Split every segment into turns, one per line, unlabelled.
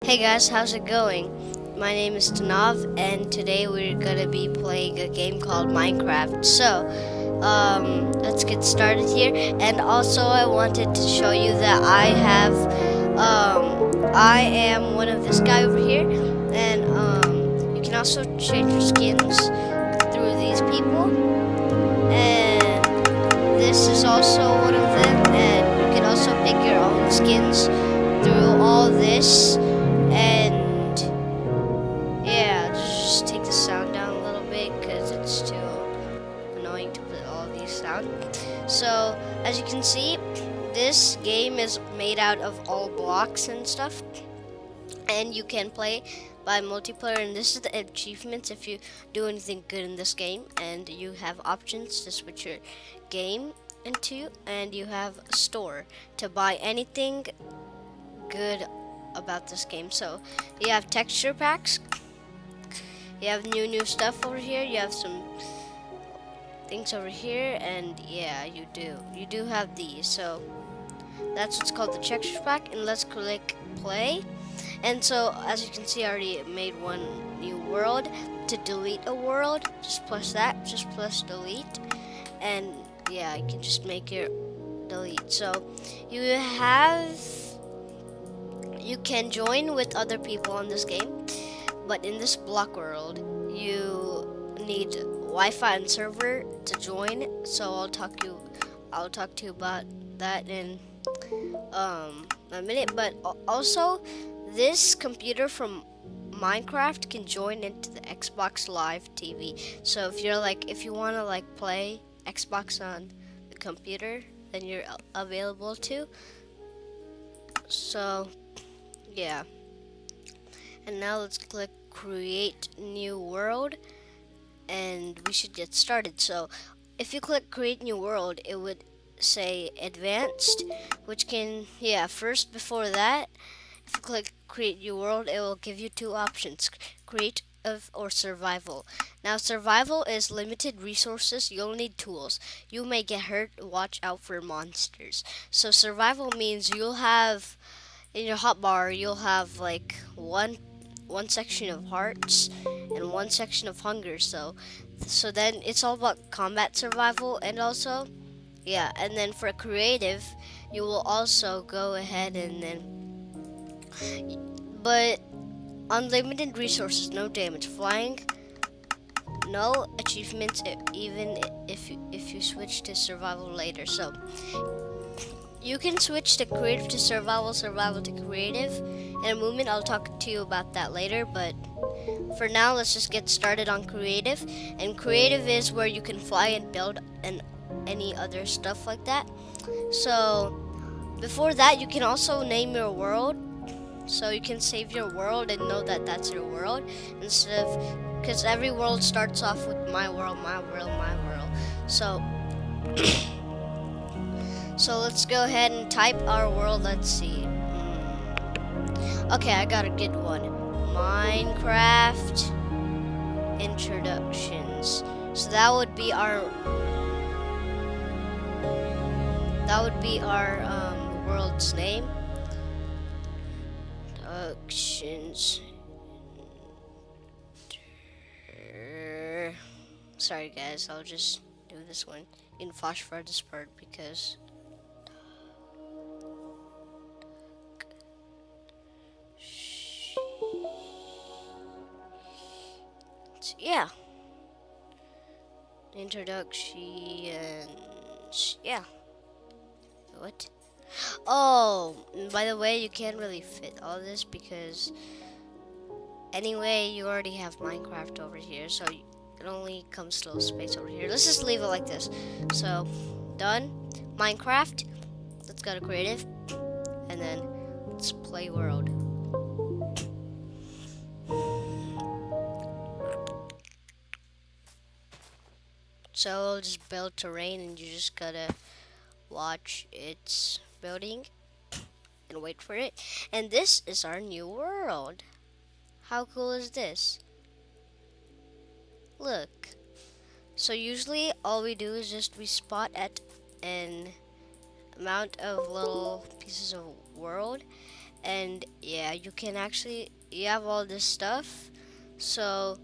Hey guys, how's it going? My name is Tanav, and today we're gonna be playing a game called Minecraft. So, let's get started here. And also, I wanted to show you that I am one of this guy over here, and you can also change your skins through these people. And this is also one of them, and you can also pick your own skins through all this. And yeah, just take the sound down a little bit because it's too annoying to put all these sound. So as you can see, this game is made out of all blocks and stuff, and you can play by multiplayer. And this is the achievements if you do anything good in this game. And you have options to switch your game into, and you have a store to buy anything good about this game. So you have texture packs. You have new stuff over here. You have some things over here, and yeah, you do have these. So that's what's called the texture pack. And let's click play. And so as you can see, I already made one new world. To delete a world, just press that, just press delete, and yeah, you can just make your delete. So you can join with other people on this game. But in this block world, you need Wi-Fi and server to join. So I'll talk to you about that in a minute. But also, this computer from Minecraft can join into the Xbox Live TV. So if you wanna play Xbox on the computer, then you're available to. So yeah. And now let's click create new world, and we should get started. So if you click create new world, it would say advanced, which can, first before that, if you click create new world, it will give you two options, create or survival. Now survival is limited resources, you'll need tools, you may get hurt, watch out for monsters. So survival means you'll have in your hotbar, you'll have like one section of hearts and one section of hunger. So then it's all about combat survival. And also, and then for creative, you will also go ahead and then, but unlimited resources, no damage, flying, no achievements, even if you switch to survival later. So you can switch to creative to survival, survival to creative. In a moment, I'll talk to you about that later, but for now, let's just get started on creative. And creative is where you can fly and build and any other stuff like that. So before that, you can also name your world. So you can save your world and know that that's your world, instead of, because every world starts off with my world, my world, my world. So so let's go ahead and type our world. Let's see. Okay, I got a good one. Minecraft introductions. So that would be our world's name. Introductions. Sorry guys, I'll just do this one. You can flash for this part because yeah. Introductions. Yeah. What? Oh, by the way, you can't really fit all this because anyway, you already have Minecraft over here, so it only comes to a space over here. Let's just leave it like this. So, done. Minecraft. Let's go to creative, and then let's play world. So I'll just build terrain, and you just gotta watch its building and wait for it. And this is our new world. How cool is this? Look. So usually all we do is just we spot at an amount of little pieces of world, And yeah, you have all this stuff. So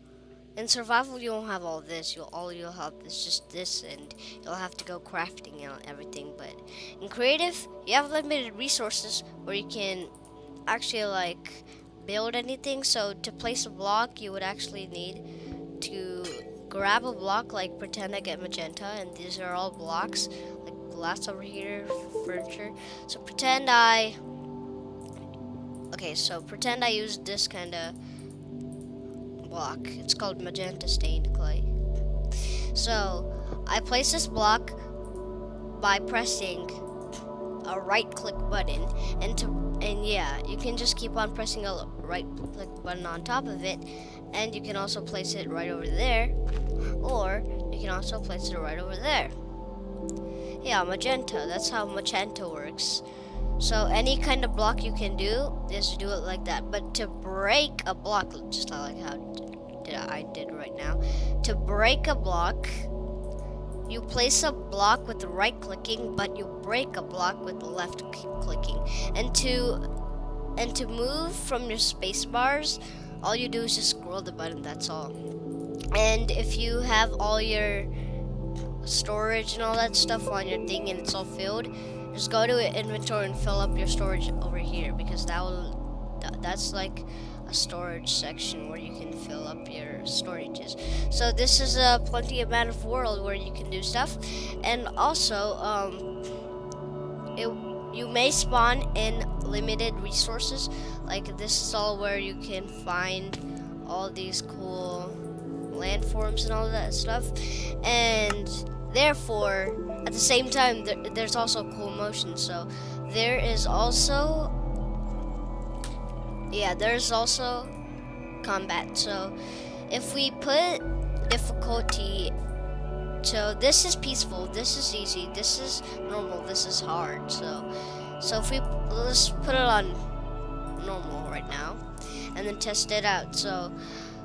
in survival, you won't have all this. You'll have is just this, and you'll have to go crafting and everything. But in creative, you have limited resources where you can actually like build anything. So to place a block, you would actually need to grab a block, like pretend I get magenta, and these are all blocks, like glass over here, furniture. So pretend I use this kind of block. It's called magenta stained clay. So I place this block by pressing a right click button, and yeah, you can just keep on pressing a right click button on top of it, and you can also place it right over there, or you can also place it right over there. Yeah, magenta, that's how magenta works. So any kind of block you can do is do it like that. But to break a block, just like how I did right now, to break a block, you place a block with the right clicking, but you break a block with the left clicking. And to move from your space bars, all you do is just scroll the button, that's all. And if you have all your storage and all that stuff on your thing and it's all filled, just go to inventory and fill up your storage over here, because that's like a storage section where you can fill up your storages. So this is a plenty amount of world where you can do stuff. And also you may spawn in limited resources, like this is all where you can find all these cool landforms and all that stuff. And therefore, at the same time, there's also cool motion. So there's also combat. So if we put difficulty, so this is peaceful, this is easy, this is normal, this is hard. So if let's put it on normal right now, and then test it out.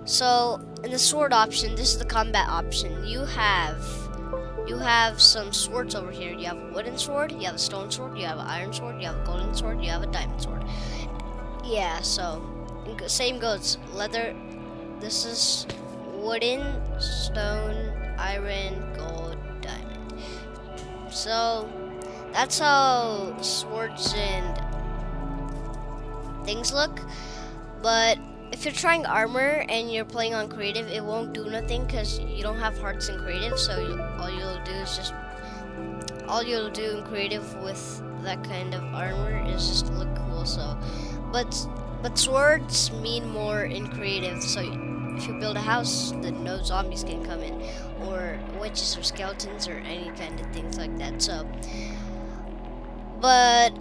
So in the sword option, this is the combat option. You have some swords over here. You have a wooden sword, you have a stone sword, you have an iron sword, you have a golden sword, you have a diamond sword. Yeah, so same goes. Leather, this is wooden, stone, iron, gold, diamond. So that's how swords and things look. But if you're trying armor and you're playing on creative, it won't do nothing because you don't have hearts in creative. So all you'll do in creative with that kind of armor is just look cool. So, but swords mean more in creative. So if you build a house, then no zombies can come in, or witches or skeletons or any kind of things like that. So, but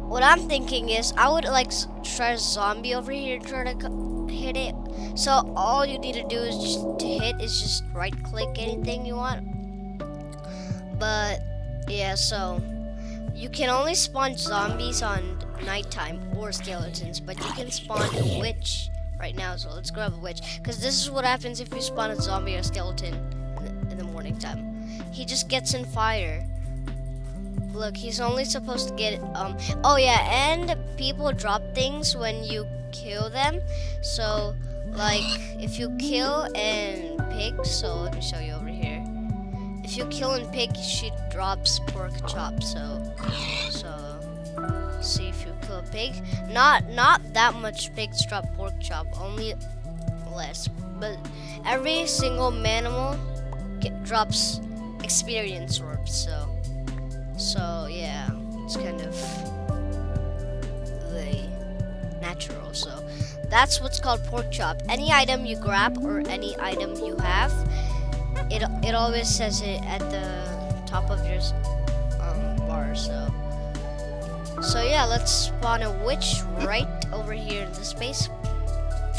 what I'm thinking is I would like try a zombie over here and try to hit it. So all you need to do is just right click anything you want. But yeah, so you can only spawn zombies on nighttime or skeletons, but you can spawn a witch right now. So let's grab a witch, because this is what happens if you spawn a zombie or a skeleton in the morning time. He just gets in fire. Look, he's only supposed to get oh yeah, and people drop things when you kill them. So like if you kill an pig, so let me show you over here. If you kill a pig, she drops pork chop. So see, if you kill a pig, not that much pigs drop pork chop, only less. But every single manimal drops experience orbs. So yeah, it's kind of the natural. So that's what's called pork chop. Any item you grab or any item you have, it always says it at the top of your bar. So yeah, let's spawn a witch right over here in this space.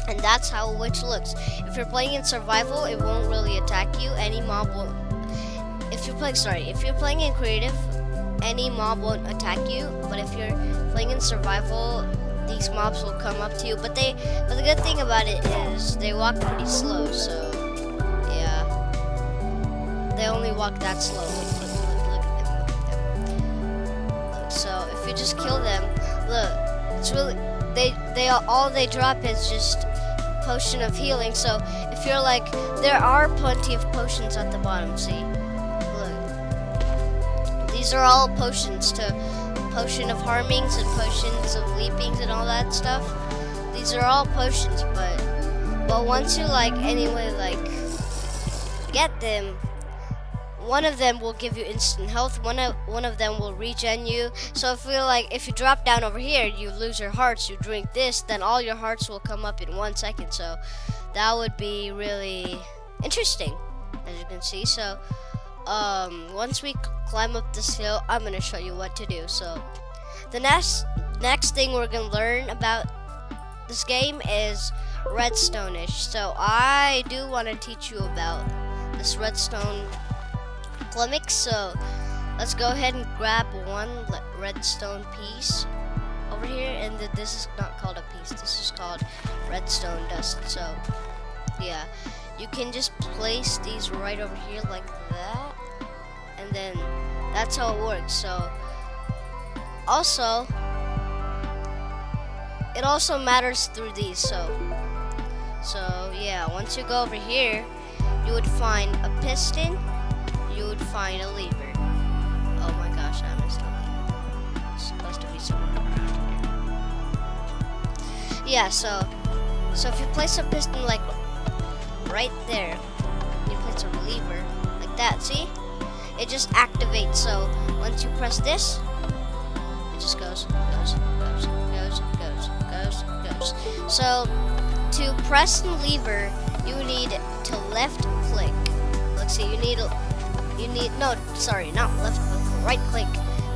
And that's how a witch looks. If you're playing in survival, it won't really attack you. Any mob will. If you're playing in creative, any mob won't attack you. But if you're playing in survival, these mobs will come up to you. But the good thing about it is they walk pretty slow. So yeah, they only walk that slow. Look at them. So if you just kill them, look, all they drop is just potion of healing. So if you're like, there are plenty of potions at the bottom. See, look, these are all potions to potion of harmings and potions of leapings and all that stuff. These are all potions, but once you like anyway like get them, one of them will give you instant health. One of them will regen you. So if you drop down over here, you lose your hearts. You drink this, then all your hearts will come up in 1 second. So that would be really interesting, as you can see. So once we climb up this hill, I'm gonna show you what to do. So the next thing we're gonna learn about this game is redstone-ish. So I do want to teach you about this redstone gimmicks. So let's go ahead and grab one redstone piece over here, and this is not called a piece, this is called redstone dust. So yeah, you can just place these right over here like that, and then that's how it works. So also it also matters through these. So yeah, once you go over here, you would find a piston, you would find a lever. Oh my gosh, I missed a lever. It's supposed to be somewhere around here. Yeah, so if you place a piston like right there, you place a lever like that, see? It just activates. So once you press this, it just goes. So to press the lever, you need to left click. Let's see, not left click, right click.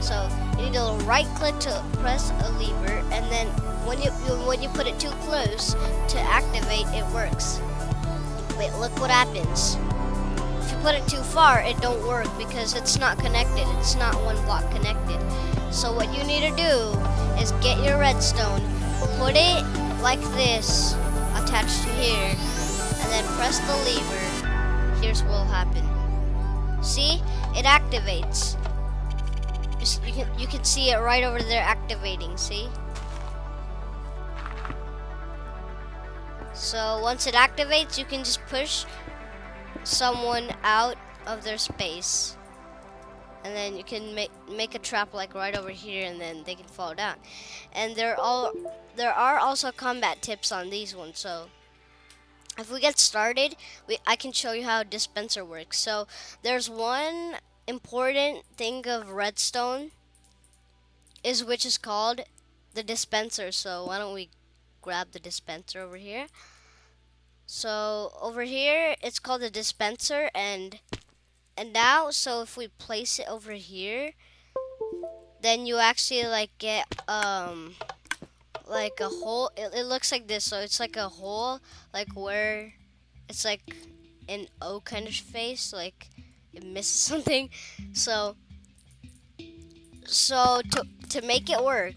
So you need to right click to press a lever, and then when you put it too close to activate, it works. Wait, look what happens. If you put it too far, it don't work because it's not connected. It's not one block connected. So what you need to do is get your redstone, put it like this, attached to here, and then press the lever. Here's what will happen. See? It activates. You can see it right over there activating, see? So once it activates, you can just push someone out of their space, and then you can make a trap like right over here, and then they can fall down. And there are also combat tips on these ones. So if we get started, I can show you how a dispenser works. So there's one important thing of redstone which is called the dispenser. So why don't we grab the dispenser over here? So over here it's called the dispenser, and now, so if we place it over here, then you actually like get like a hole. It looks like this. So it's like a hole, like where it's like an O kind of face, like it misses something. So to make it work,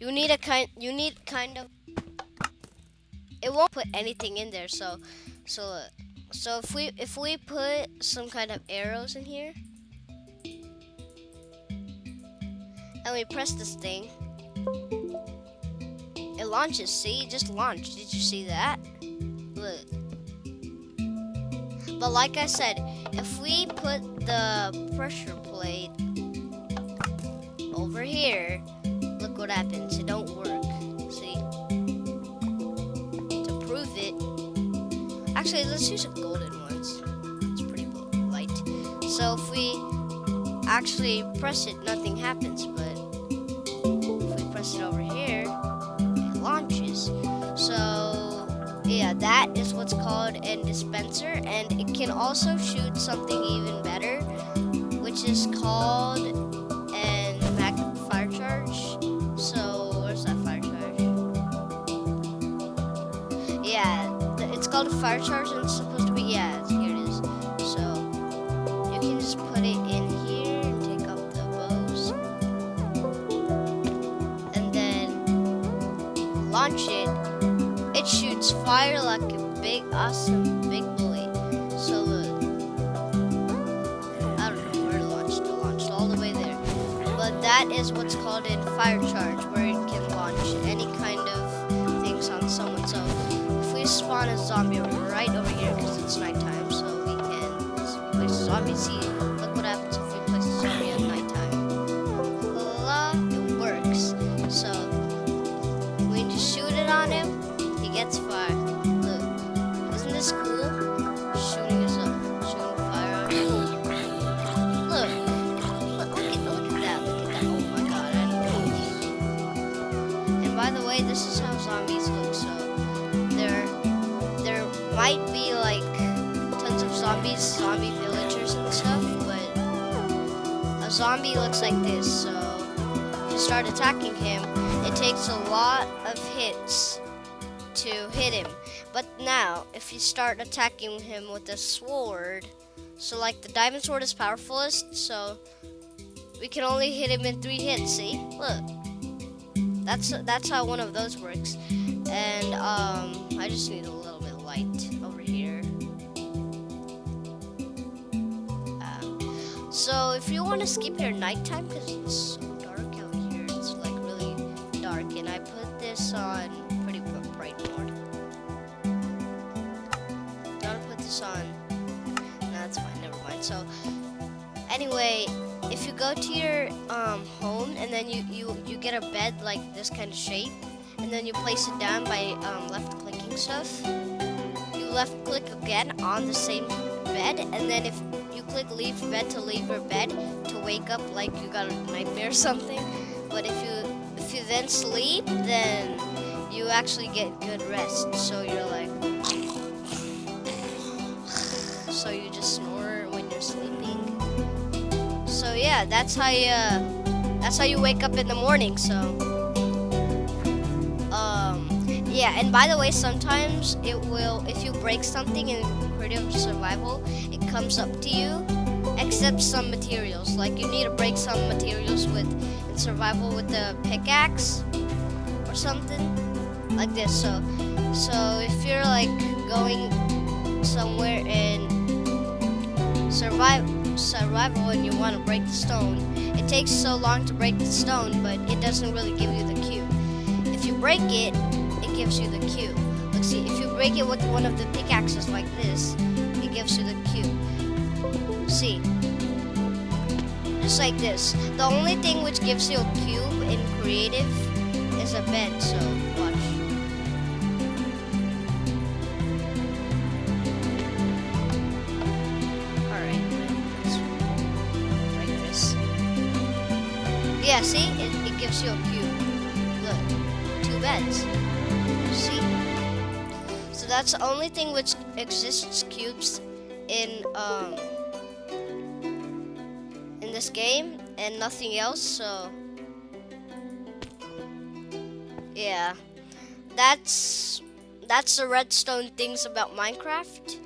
you need kind of, it won't put anything in there. So if we put some kind of arrows in here, and we press this thing, it launches. See, it just launched. Did you see that? Look. But like I said, if we put the pressure plate over here, look what happens. It don't work. See? To prove it, actually, let's use a golden one. It's pretty light. So if we actually press it, nothing happens. But if we press it over here, it launches. So yeah, that is what's called a dispenser, and it can also shoot something even better, which is called a fire charge. So where's that fire charge? Yeah, it's called a fire charge, and it's supposed to be, yeah, here it is. So you can just put it in here and take off the bows, and then launch it. It shoots fire like a big, awesome, big bullet. So look, I don't know where it launched. It launched all the way there. But that is what's called a fire charge, where it can launch any kind of things on someone. So if we spawn a zombie right over here, because it's nighttime, so we can place a zombie. See, look what happens if we place a zombie at nighttime. Voila, it works. So when you shoot it on him, he gets fire. Look, isn't this cool? Shooting fire on him. Look, look at that. Look at that. Oh my god, I know. And by the way, this is how zombies look. So there might be like tons of zombies, zombie villagers and stuff, but a zombie looks like this. So if you start attacking him, it takes a lot of hits to hit him. But now, if you start attacking him with a sword, so like the diamond sword is powerfulest, so we can only hit him in 3 hits. See, look, that's how one of those works. And I just need a little bit of light over here. So if you want to skip your nighttime, because it's so dark out here, it's like really dark, and I put this on pretty bright mode. Gotta put this on. No, that's fine. Never mind. So anyway, if you go to your home, and then you get a bed like this kind of shape, and then you place it down by left clicking stuff. You left click again on the same bed, and then if you click leave bed to leave your bed to wake up like you got a nightmare or something. But if you then sleep, then you actually get good rest. So you're like, so you just snore when you're sleeping. So yeah, that's how you wake up in the morning. So yeah, and by the way, sometimes it will, if you break something in creative survival, it comes up to you, except some materials. Like you need to break some materials in survival with the pickaxe or something like this. So if you're like going somewhere in survival and you want to break the stone, it takes so long to break the stone, but it doesn't really give you the cube. If you break it, it gives you the cube. Look, see, if you break it with one of the pickaxes like this, it gives you the cube. See, just like this. The only thing which gives you a cube in creative is a bed. So watch. All right, let's break this. Yeah, see, it gives you a cube. Look, 2 beds. See? So that's the only thing which exists cubes in this game, and nothing else. So yeah, that's the redstone things about Minecraft.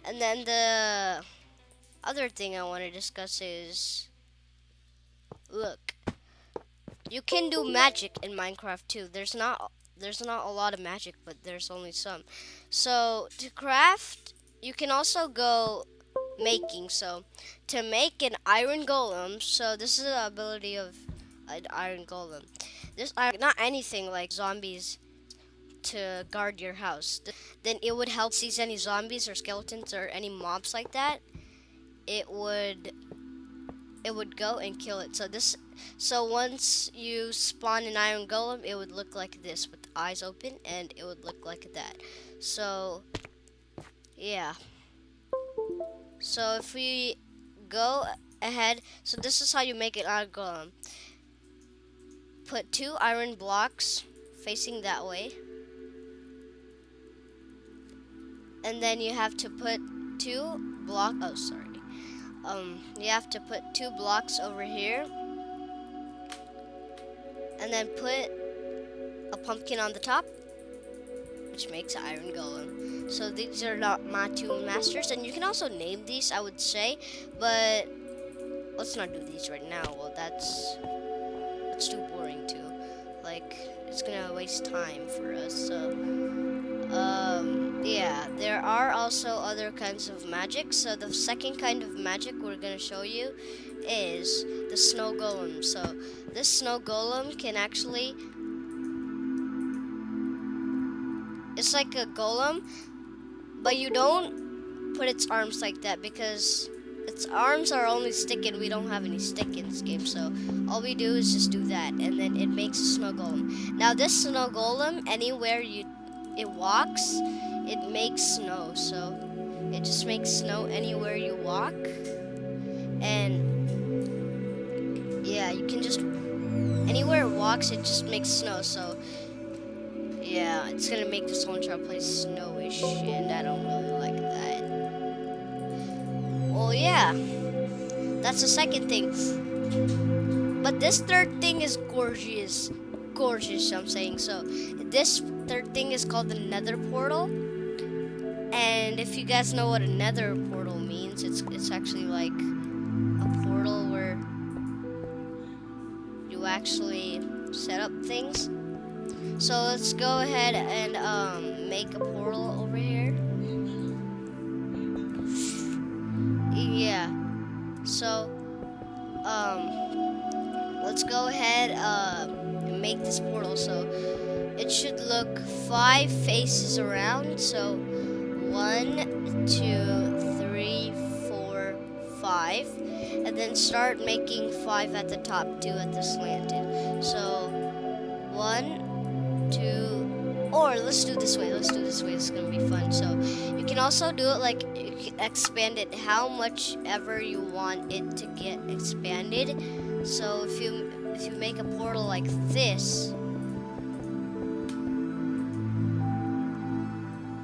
And then the other thing I want to discuss is, look, you can do magic in Minecraft too. There's not a lot of magic, but there's only some. So to craft, you can also go making. So to make an iron golem, so this is the ability of an iron golem. This iron, not anything like zombies to guard your house. Then it would help seize any zombies or skeletons or any mobs like that. It would go and kill it. So once you spawn an iron golem, it would look like this with the eyes open, and it would look like that. So yeah. So if we go ahead, so this is how you make an iron golem. Put 2 iron blocks facing that way, and then you have to put 2 blocks. Oh, sorry. You have to put 2 blocks over here, and then put a pumpkin on the top, which makes an iron golem. So these are not my 2 masters, and you can also name these, I would say, but let's not do these right now. Well, that's too boring too. Like, it's gonna waste time for us. So yeah, there are also other kinds of magic. So the second kind of magic we're gonna show you is the snow golem. So this snow golem can actually, it's like a golem, but you don't put its arms like that because its arms are only stick and we don't have any stick in this game. So all we do is just do that and then it makes a snow golem. Now this snow golem, anywhere it walks, it makes snow. So it just makes snow anywhere you walk. And yeah, you can just, anywhere it walks, it just makes snow. So yeah, it's gonna make this whole entire place snowish, and I don't really like that. Well, yeah, that's the second thing. But this third thing is gorgeous. Gorgeous, I'm saying. So this third thing is called the nether portal. And if you guys know what a nether portal means, it's actually like a portal where you actually set up things. So let's go ahead and make a portal over here. Yeah. So let's go ahead and make this portal. So it should look 5 faces around. So 1, 2, 3, 4, 5, and then start making 5 at the top, 2 at the slanted. So 1, 2, or let's do this way. Let's do this way. It's gonna be fun. So you can also do it like you can expand it how much ever you want it to get expanded. So if you make a portal like this,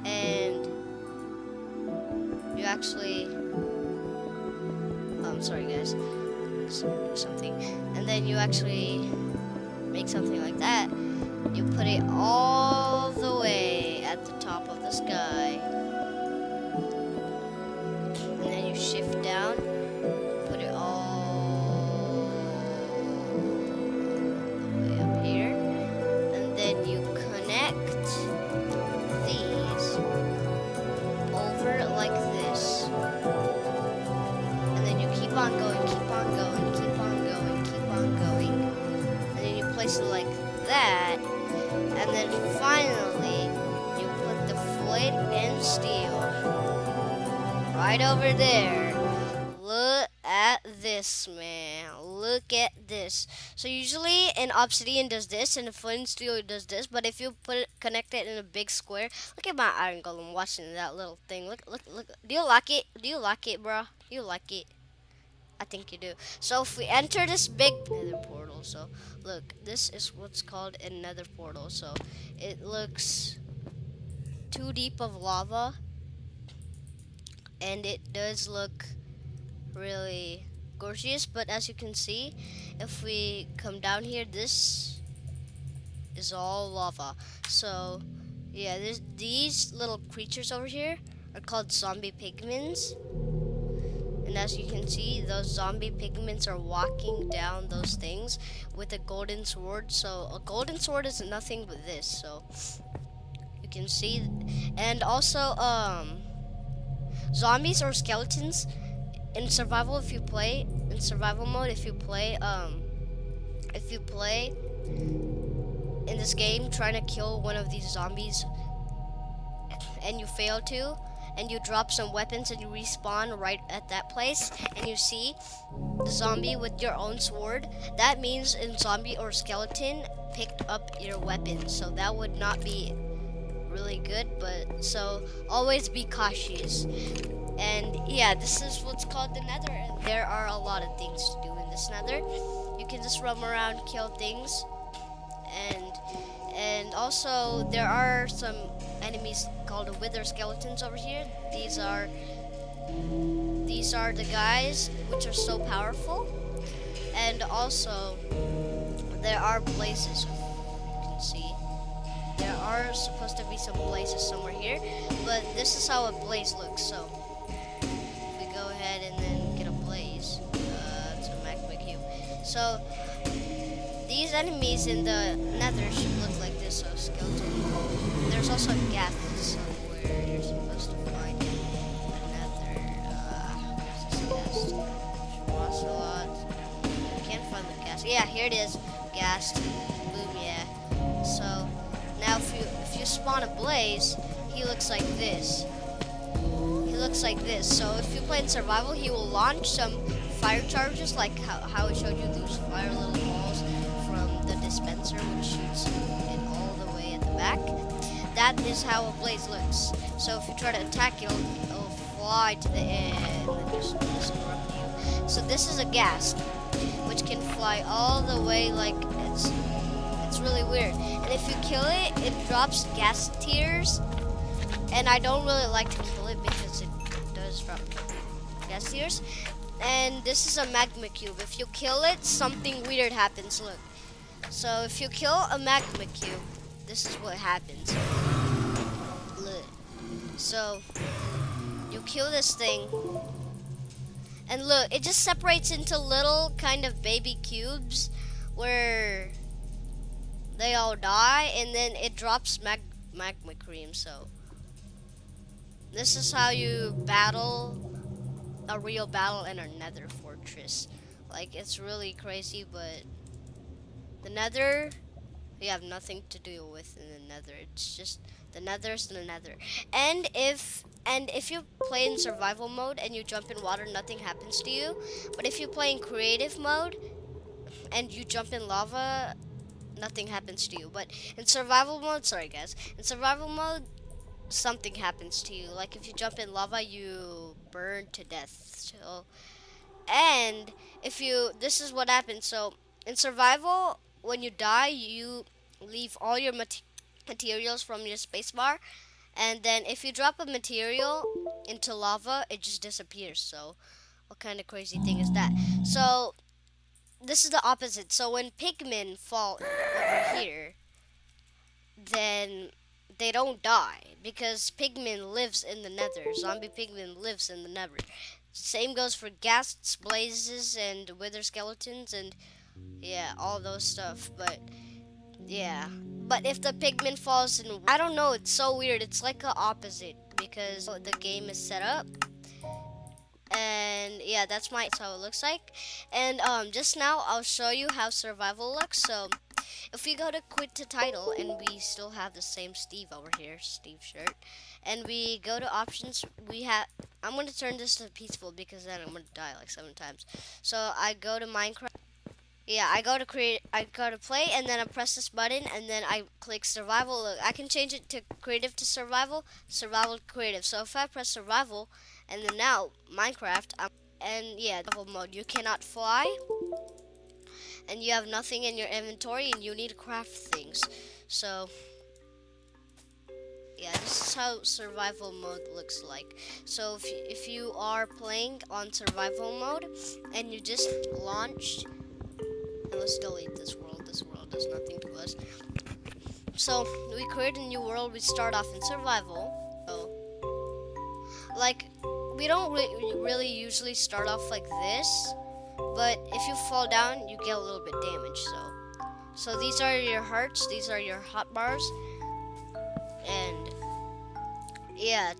and you actually, I'm sorry guys, let's do something, and then you actually make something like that. You put it all the way at the top of the sky, and then you shift down, put it all the way up here, and then you connect these over like this, and then you keep on going, keep on going, keep on going, keep on going, and then you place it like that. And then finally, you put the flint and steel right over there. Look at this, man. Look at this. So usually an obsidian does this and the flint and steel does this. But if you connect it in a big square, look at my iron golem watching that little thing. Look, look, look. Do you like it? Do you like it, bro? Do you like it? I think you do. So if we enter this big nether portal, so look, this is what's called a nether portal. So it looks too deep of lava, and it does look really gorgeous. But as you can see, if we come down here, this is all lava. So yeah, these little creatures over here are called zombie pigments. And as you can see, those zombie pigments are walking down those things with a golden sword. So a golden sword is nothing but this. So you can see, and also zombies or skeletons in survival, if you play in survival mode, if you play in this game trying to kill one of these zombies and you fail to, and you drop some weapons and you respawn right at that place, and you see the zombie with your own sword, that means a zombie or skeleton picked up your weapon. So that would not be really good, but so always be cautious. And yeah, this is what's called the nether, and there are a lot of things to do in this nether. You can just roam around, kill things, and also there are some enemies called the wither skeletons over here. These are the guys which are so powerful. And also there are blazes, you can see. There are supposed to be some blazes somewhere here, but this is how a blaze looks. So if we go ahead and then get a blaze, it's a magma cube. So these enemies in the nether should look like this, so skeleton. There's also a gap somewhere you're supposed to find it. The nether, where's this nest? Ocelot. Yeah, here it is. Gassed. Boom, yeah. So now if you spawn a blaze, he looks like this. He looks like this. So if you play in survival, he will launch some fire charges, like how I showed you those fire little balls from the dispenser, which shoots it all the way at the back. That is how a blaze looks. So if you try to attack, it'll fly to the end and just disrupt you. So this is a ghast, which can fly all the way, like it's really weird. And if you kill it, it drops gas tears. And I don't really like to kill it because it does drop gas tears. And this is a magma cube. If you kill it, something weird happens. Look. So if you kill a magma cube, this is what happens. Look. So you kill this thing, and look, it just separates into little kind of baby cubes where they all die, and then it drops magma cream. So this is how you battle a real battle in a nether fortress. Like, it's really crazy, but the nether, we have nothing to do with in the nether. It's just the nether's the nether. And if you play in survival mode and you jump in water, nothing happens to you. But if you play in creative mode and you jump in lava, nothing happens to you. But in survival mode, sorry guys, in survival mode, something happens to you. Like if you jump in lava, you burn to death. So, and if you, this is what happens. So in survival, when you die, you leave all your materials from your spacebar, and then if you drop a material into lava, it just disappears. So what kind of crazy thing is that? So this is the opposite. So when pigmen fall over here, then they don't die because pigman lives in the nether. Zombie pigman lives in the nether. Same goes for ghasts, blazes, and wither skeletons, and yeah, all those stuff. But yeah, but if the pigman falls in, I don't know, it's so weird. It's like the opposite because the game is set up. And yeah, that's how it looks like. And just now I'll show you how survival looks. So if we go to quit to title, and we still have the same Steve over here, Steve shirt, and we go to options, I'm going to turn this to peaceful because then I'm going to die like 7 times. So I go to Minecraft. Yeah, I go to play, and then I press this button, and then I click survival. Look, I can change it to creative to survival, survival to creative. So if I press survival, and then now Minecraft, and yeah, survival mode, you cannot fly, and you have nothing in your inventory, and you need to craft things. So yeah, this is how survival mode looks like. So if you are playing on survival mode and you just launched, and let's delete this world. This world does nothing to us. So we create a new world. We start off in survival. So like we don't really usually start off like this, but if you fall down, you get a little bit damaged. So these are your hearts. These are your hot bars, and yeah,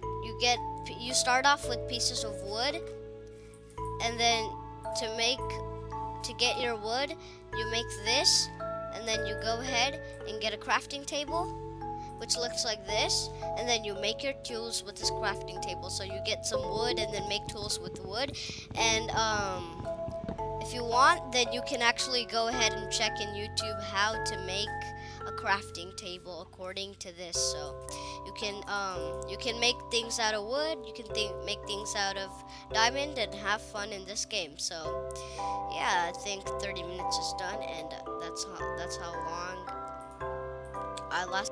you start off with pieces of wood, and then to get your wood, you make this, and then you go ahead and get a crafting table, which looks like this, and then you make your tools with this crafting table. So you get some wood and then make tools with the wood. And if you want, then you can actually go ahead and check in YouTube how to make a crafting table according to this. So you can make things out of wood, you can make things out of diamond, and have fun in this game. So yeah, I think 30 minutes is done, and that's how long I last.